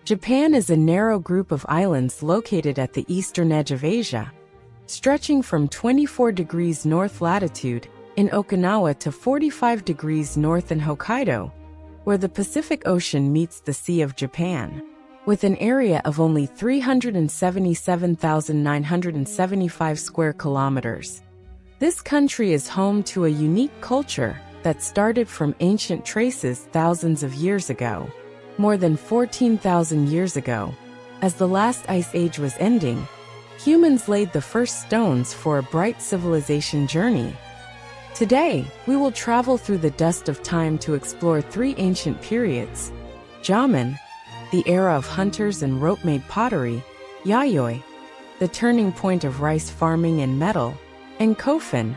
Japan is a narrow group of islands located at the eastern edge of Asia, stretching from 24 degrees north latitude in Okinawa to 45 degrees north in Hokkaido, where the Pacific Ocean meets the Sea of Japan. With an area of only 377,975 square kilometers, this country is home to a unique culture that started from ancient traces thousands of years ago. More than 14,000 years ago, as the last ice age was ending, humans laid the first stones for a bright civilization journey. Today, we will travel through the dust of time to explore three ancient periods: Jaman, the era of hunters and rope-made pottery; Yayoi, the turning point of rice farming and metal; and Kofun,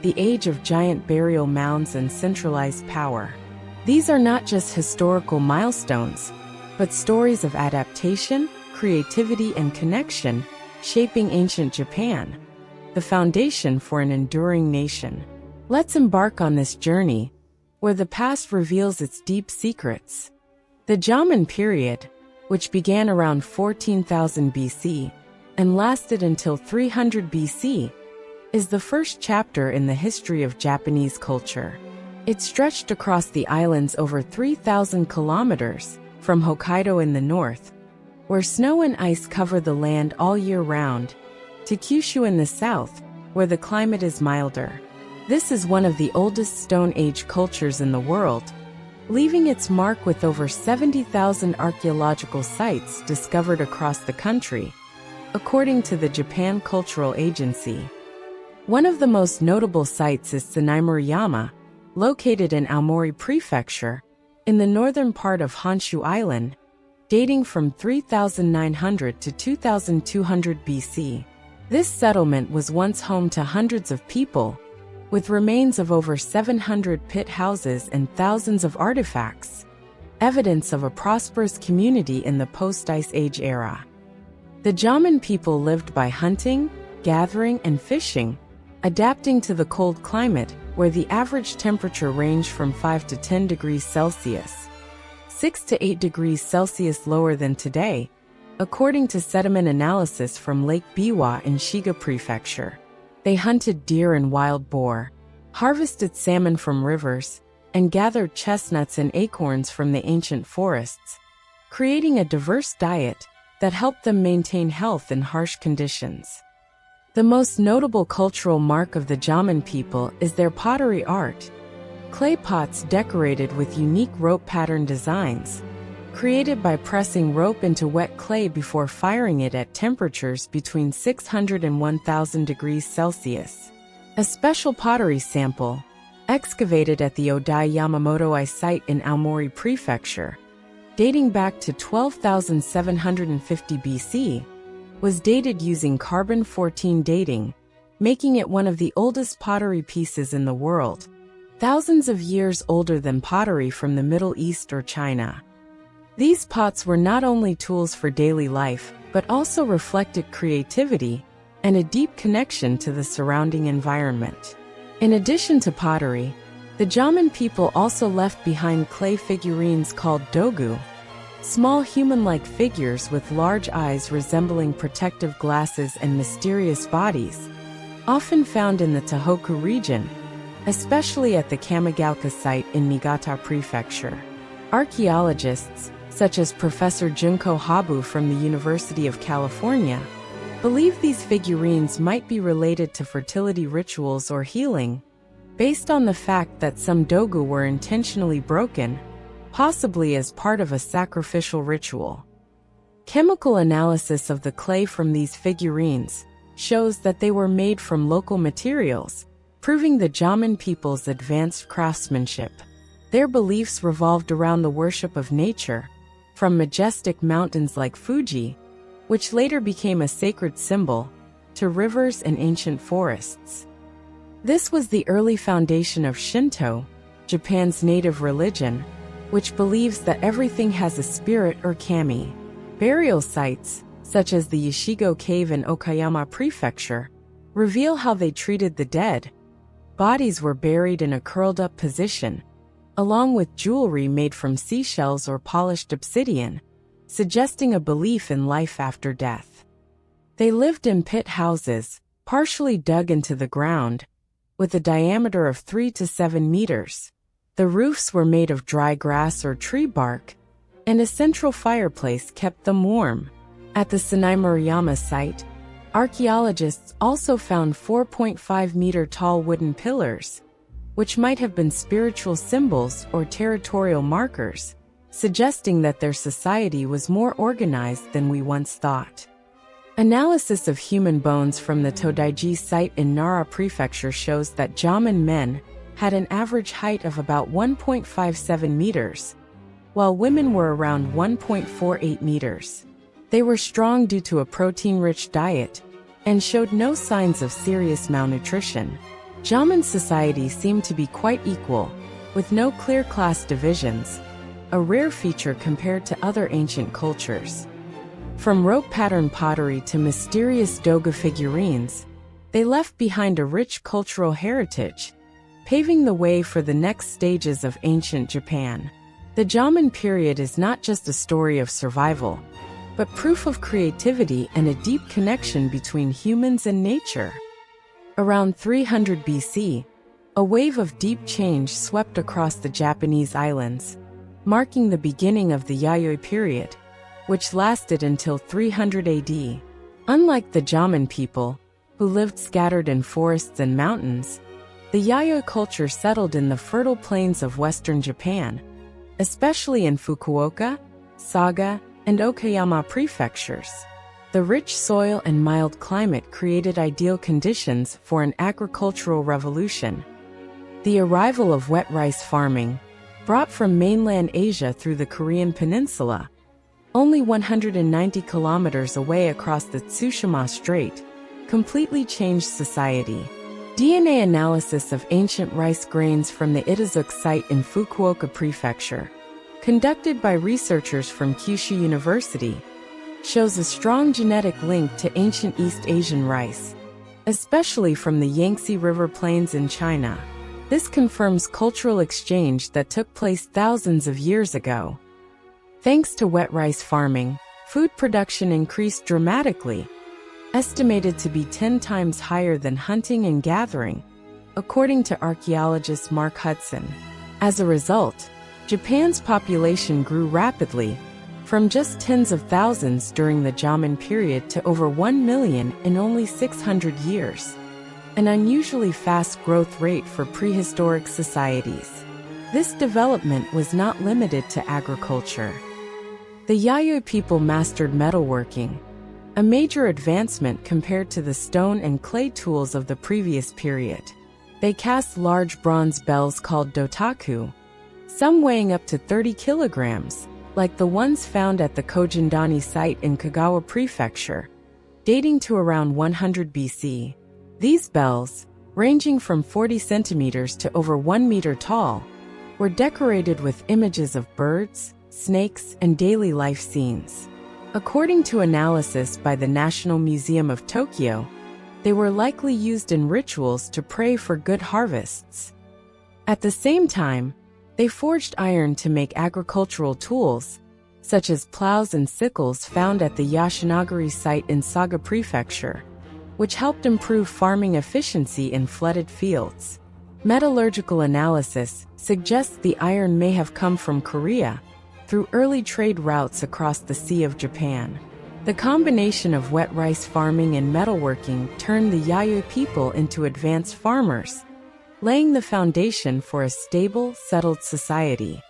the age of giant burial mounds and centralized power. These are not just historical milestones, but stories of adaptation, creativity, and connection, shaping ancient Japan, the foundation for an enduring nation. Let's embark on this journey, where the past reveals its deep secrets. The Jaman period, which began around 14,000 BC and lasted until 300 BC, is the first chapter in the history of Japanese culture. It stretched across the islands over 3,000 kilometers, from Hokkaido in the north, where snow and ice cover the land all year round, to Kyushu in the south, where the climate is milder. This is one of the oldest Stone Age cultures in the world, leaving its mark with over 70,000 archaeological sites discovered across the country, according to the Japan Cultural Agency. One of the most notable sites is Tsunaimuriyama, located in Aomori Prefecture, in the northern part of Honshu Island, dating from 3,900 to 2,200 BC. This settlement was once home to hundreds of people, with remains of over 700 pit houses and thousands of artifacts, evidence of a prosperous community in the post-Ice Age era. The Jaman people lived by hunting, gathering, and fishing, adapting to the cold climate, where the average temperature ranged from 5 to 10 degrees Celsius, 6 to 8 degrees Celsius lower than today, according to sediment analysis from Lake Biwa in Shiga Prefecture. They hunted deer and wild boar, harvested salmon from rivers, and gathered chestnuts and acorns from the ancient forests, creating a diverse diet that helped them maintain health in harsh conditions. The most notable cultural mark of the Jaman people is their pottery art. Clay pots decorated with unique rope pattern designs, created by pressing rope into wet clay before firing it at temperatures between 600 and 1,000 degrees Celsius. A special pottery sample, excavated at the Odai Yamamoto-I site in Aomori Prefecture, dating back to 12,750 BC, was dated using carbon-14 dating, making it one of the oldest pottery pieces in the world, thousands of years older than pottery from the Middle East or China. These pots were not only tools for daily life, but also reflected creativity and a deep connection to the surrounding environment. In addition to pottery, the Jaman people also left behind clay figurines called dogu, small human-like figures with large eyes resembling protective glasses and mysterious bodies, often found in the Tohoku region, especially at the Kamigaoka site in Niigata Prefecture. Archaeologists, such as Professor Junko Habu from the University of California, believe these figurines might be related to fertility rituals or healing, based on the fact that some dogu were intentionally broken, possibly as part of a sacrificial ritual. Chemical analysis of the clay from these figurines shows that they were made from local materials, proving the Jaman people's advanced craftsmanship. Their beliefs revolved around the worship of nature, from majestic mountains like Fuji, which later became a sacred symbol, to rivers and ancient forests. This was the early foundation of Shinto, Japan's native religion, which believes that everything has a spirit or kami. Burial sites, such as the Yashigo Cave in Okayama Prefecture, reveal how they treated the dead. Bodies were buried in a curled-up position, along with jewelry made from seashells or polished obsidian, suggesting a belief in life after death. They lived in pit houses, partially dug into the ground, with a diameter of 3 to 7 meters. The roofs were made of dry grass or tree bark, and a central fireplace kept them warm. At the Sinai Mariama site, archaeologists also found 4.5-meter-tall wooden pillars, which might have been spiritual symbols or territorial markers, suggesting that their society was more organized than we once thought. Analysis of human bones from the Todaiji site in Nara Prefecture shows that Jaman men had an average height of about 1.57 meters, while women were around 1.48 meters. They were strong due to a protein-rich diet and showed no signs of serious malnutrition. Jaman society seemed to be quite equal, with no clear class divisions, a rare feature compared to other ancient cultures. From rope pattern pottery to mysterious doga figurines, they left behind a rich cultural heritage, paving the way for the next stages of ancient Japan. The Jaman period is not just a story of survival, but proof of creativity and a deep connection between humans and nature. Around 300 BC, a wave of deep change swept across the Japanese islands, marking the beginning of the Yayoi period, which lasted until 300 AD. Unlike the Jaman people, who lived scattered in forests and mountains, the Yayoi culture settled in the fertile plains of western Japan, especially in Fukuoka, Saga, and Okayama prefectures. The rich soil and mild climate created ideal conditions for an agricultural revolution. The arrival of wet rice farming, brought from mainland Asia through the Korean peninsula, only 190 kilometers away across the Tsushima Strait, completely changed society. DNA analysis of ancient rice grains from the Itazuke site in Fukuoka Prefecture, conducted by researchers from Kyushu University, shows a strong genetic link to ancient East Asian rice, especially from the Yangtze River Plains in China. This confirms cultural exchange that took place thousands of years ago. Thanks to wet rice farming, food production increased dramatically, estimated to be 10 times higher than hunting and gathering, according to archaeologist Mark Hudson. As a result, Japan's population grew rapidly, from just tens of thousands during the Jaman period to over 1 million in only 600 years, an unusually fast growth rate for prehistoric societies. This development was not limited to agriculture. The Yayoi people mastered metalworking, a major advancement compared to the stone and clay tools of the previous period. They cast large bronze bells called dotaku, some weighing up to 30 kilograms, like the ones found at the Kojindani site in Kagawa Prefecture, dating to around 100 BC. These bells, ranging from 40 centimeters to over 1 meter tall, were decorated with images of birds, snakes, and daily life scenes. According to analysis by the National Museum of Tokyo, they were likely used in rituals to pray for good harvests. At the same time, they forged iron to make agricultural tools, such as plows and sickles found at the Yashinagari site in Saga Prefecture, which helped improve farming efficiency in flooded fields. Metallurgical analysis suggests the iron may have come from Korea, through early trade routes across the Sea of Japan. The combination of wet rice farming and metalworking turned the Yayoi people into advanced farmers, laying the foundation for a stable, settled society.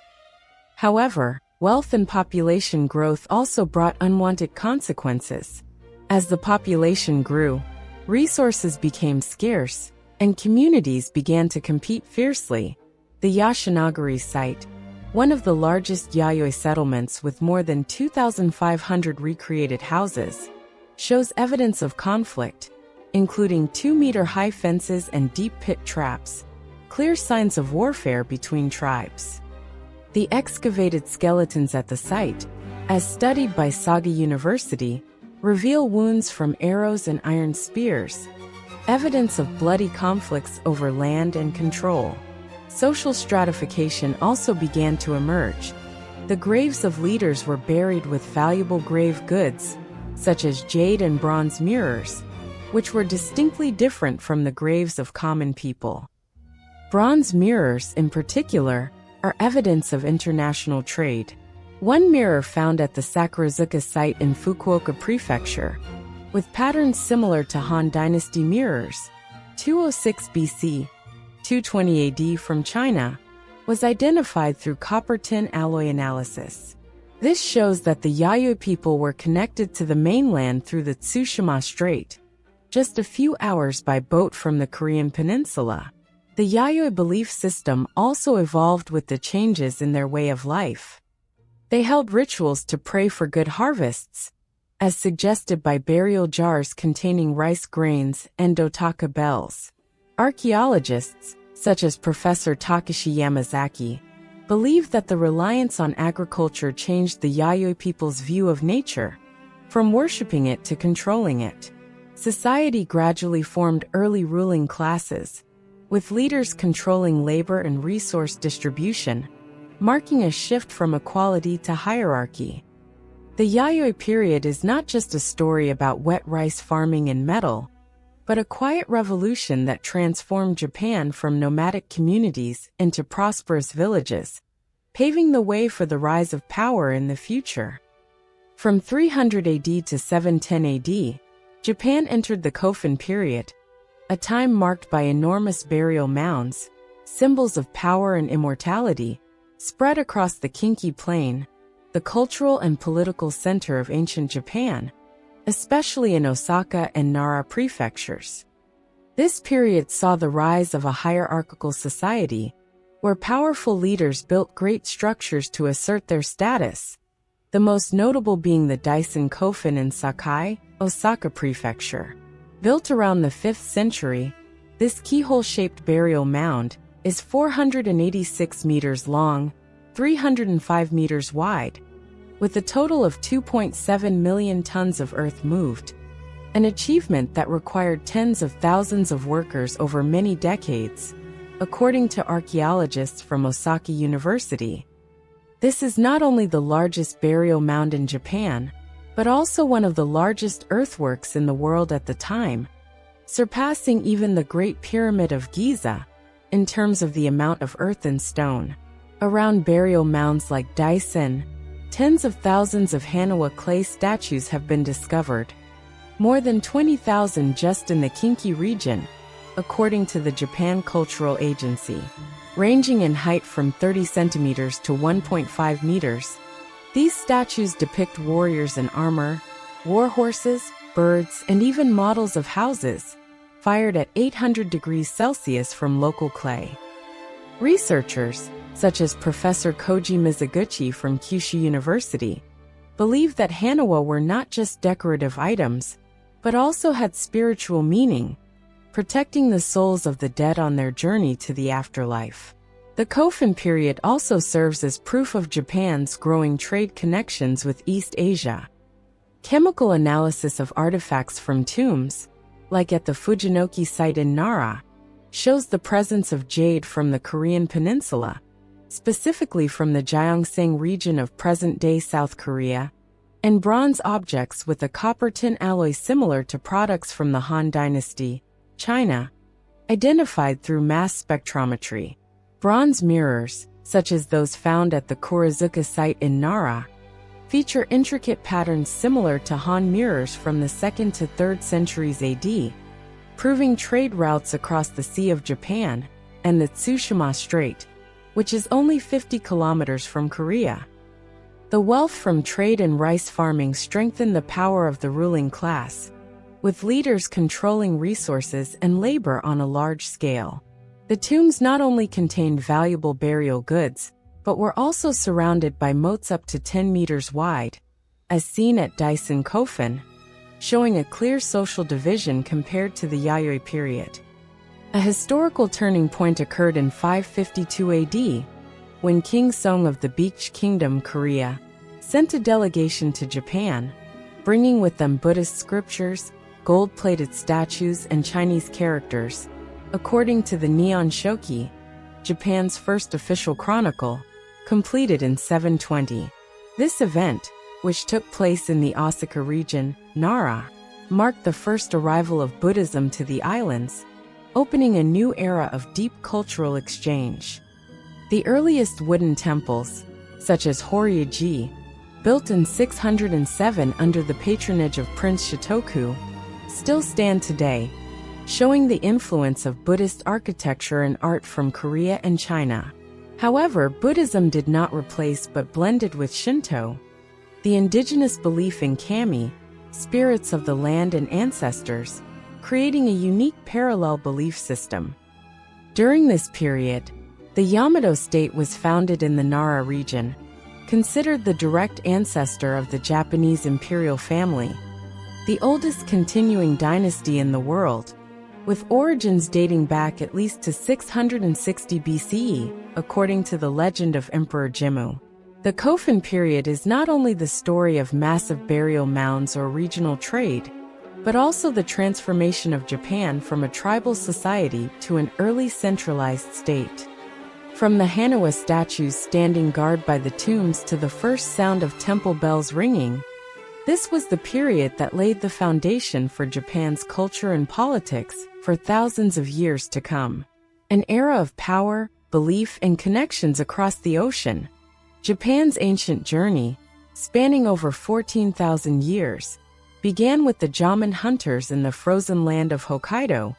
However, wealth and population growth also brought unwanted consequences. As the population grew, resources became scarce, and communities began to compete fiercely. The Yashinagari site, one of the largest Yayoi settlements with more than 2,500 recreated houses, shows evidence of conflict, including 2-meter-high fences and deep pit traps, clear signs of warfare between tribes. The excavated skeletons at the site, as studied by Saga University, reveal wounds from arrows and iron spears, evidence of bloody conflicts over land and control. Social stratification also began to emerge. The graves of leaders were buried with valuable grave goods, such as jade and bronze mirrors, which were distinctly different from the graves of common people. Bronze mirrors, in particular, are evidence of international trade. One mirror found at the Sakurazuka site in Fukuoka Prefecture, with patterns similar to Han Dynasty mirrors, 206 BC, 220 AD from China, was identified through copper-tin alloy analysis. This shows that the Yayoi people were connected to the mainland through the Tsushima Strait, just a few hours by boat from the Korean peninsula. The Yayoi belief system also evolved with the changes in their way of life. They held rituals to pray for good harvests, as suggested by burial jars containing rice grains and dotaka bells. Archaeologists, such as Professor Takashi Yamazaki, believe that the reliance on agriculture changed the Yayoi people's view of nature, from worshipping it to controlling it. Society gradually formed early ruling classes, with leaders controlling labor and resource distribution, marking a shift from equality to hierarchy. The Yayoi period is not just a story about wet rice farming and metal, but a quiet revolution that transformed Japan from nomadic communities into prosperous villages, paving the way for the rise of power in the future. From 300 AD to 710 AD, Japan entered the Kofun period, a time marked by enormous burial mounds, symbols of power and immortality, spread across the Kinki Plain, the cultural and political center of ancient Japan, especially in Osaka and Nara prefectures. This period saw the rise of a hierarchical society, where powerful leaders built great structures to assert their status, the most notable being the Daisen Kofun in Sakai, Osaka Prefecture. Built around the 5th century, this keyhole-shaped burial mound is 486 meters long, 305 meters wide, with a total of 2.7 million tons of earth moved, an achievement that required tens of thousands of workers over many decades, according to archaeologists from Osaka University. This is not only the largest burial mound in Japan, but also one of the largest earthworks in the world at the time, surpassing even the Great Pyramid of Giza in terms of the amount of earth and stone. Around burial mounds like Daisen, tens of thousands of Hanawa clay statues have been discovered, more than 20,000 just in the Kinki region, according to the Japan Cultural Agency, ranging in height from 30 centimeters to 1.5 meters. These statues depict warriors in armor, war horses, birds, and even models of houses, fired at 800 degrees Celsius from local clay. Researchers, such as Professor Koji Mizuguchi from Kyushu University, believe that Hanawa were not just decorative items, but also had spiritual meaning, protecting the souls of the dead on their journey to the afterlife. The Kofun period also serves as proof of Japan's growing trade connections with East Asia. Chemical analysis of artifacts from tombs, like at the Fujinoki site in Nara, shows the presence of jade from the Korean peninsula, specifically from the Gyeongsang region of present-day South Korea, and bronze objects with a copper-tin alloy similar to products from the Han Dynasty, China, identified through mass spectrometry. Bronze mirrors, such as those found at the Kurizuka site in Nara, feature intricate patterns similar to Han mirrors from the 2nd to 3rd centuries AD, proving trade routes across the Sea of Japan and the Tsushima Strait, which is only 50 kilometers from Korea. The wealth from trade and rice farming strengthened the power of the ruling class, with leaders controlling resources and labor on a large scale. The tombs not only contained valuable burial goods, but were also surrounded by moats up to 10 meters wide, as seen at Daisen Kofun, showing a clear social division compared to the Yayoi period. A historical turning point occurred in 552 AD, when King Song of the Beech Kingdom, Korea, sent a delegation to Japan, bringing with them Buddhist scriptures, gold-plated statues, and Chinese characters. According to the Nihon Shoki, Japan's first official chronicle, completed in 720. This event, which took place in the Osaka region, Nara, marked the first arrival of Buddhism to the islands, opening a new era of deep cultural exchange. The earliest wooden temples, such as Horyaji, built in 607 under the patronage of Prince Shotoku, still stand today, showing the influence of Buddhist architecture and art from Korea and China. However, Buddhism did not replace but blended with Shinto, the indigenous belief in kami, spirits of the land and ancestors, creating a unique parallel belief system. During this period, the Yamato state was founded in the Nara region, considered the direct ancestor of the Japanese imperial family, the oldest continuing dynasty in the world, with origins dating back at least to 660 BCE, according to the legend of Emperor Jimmu. The Kofun period is not only the story of massive burial mounds or regional trade, but also the transformation of Japan from a tribal society to an early centralized state. From the Hanawa statues standing guard by the tombs to the first sound of temple bells ringing, this was the period that laid the foundation for Japan's culture and politics for thousands of years to come. An era of power, belief, and connections across the ocean. Japan's ancient journey, spanning over 14,000 years, began with the Jomon hunters in the frozen land of Hokkaido,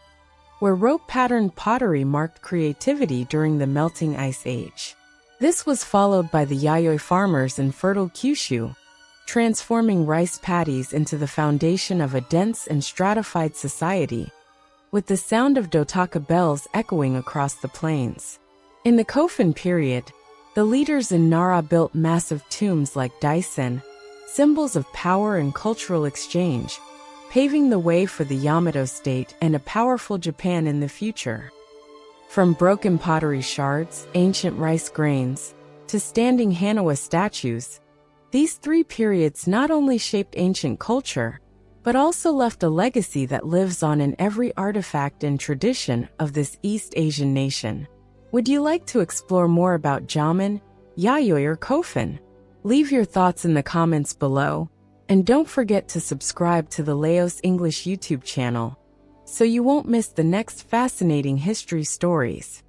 where rope-patterned pottery marked creativity during the melting ice age. This was followed by the Yayoi farmers in fertile Kyushu, transforming rice paddies into the foundation of a dense and stratified society, with the sound of dotaka bells echoing across the plains. In the Kofun period, the leaders in Nara built massive tombs like daisen, symbols of power and cultural exchange, paving the way for the Yamato state and a powerful Japan in the future. From broken pottery shards, ancient rice grains, to standing Hanawa statues, these three periods not only shaped ancient culture, but also left a legacy that lives on in every artifact and tradition of this East Asian nation. Would you like to explore more about Jomon, Yayoi, or Kofun? Leave your thoughts in the comments below, and don't forget to subscribe to the LeosEnglish YouTube channel, so you won't miss the next fascinating history stories.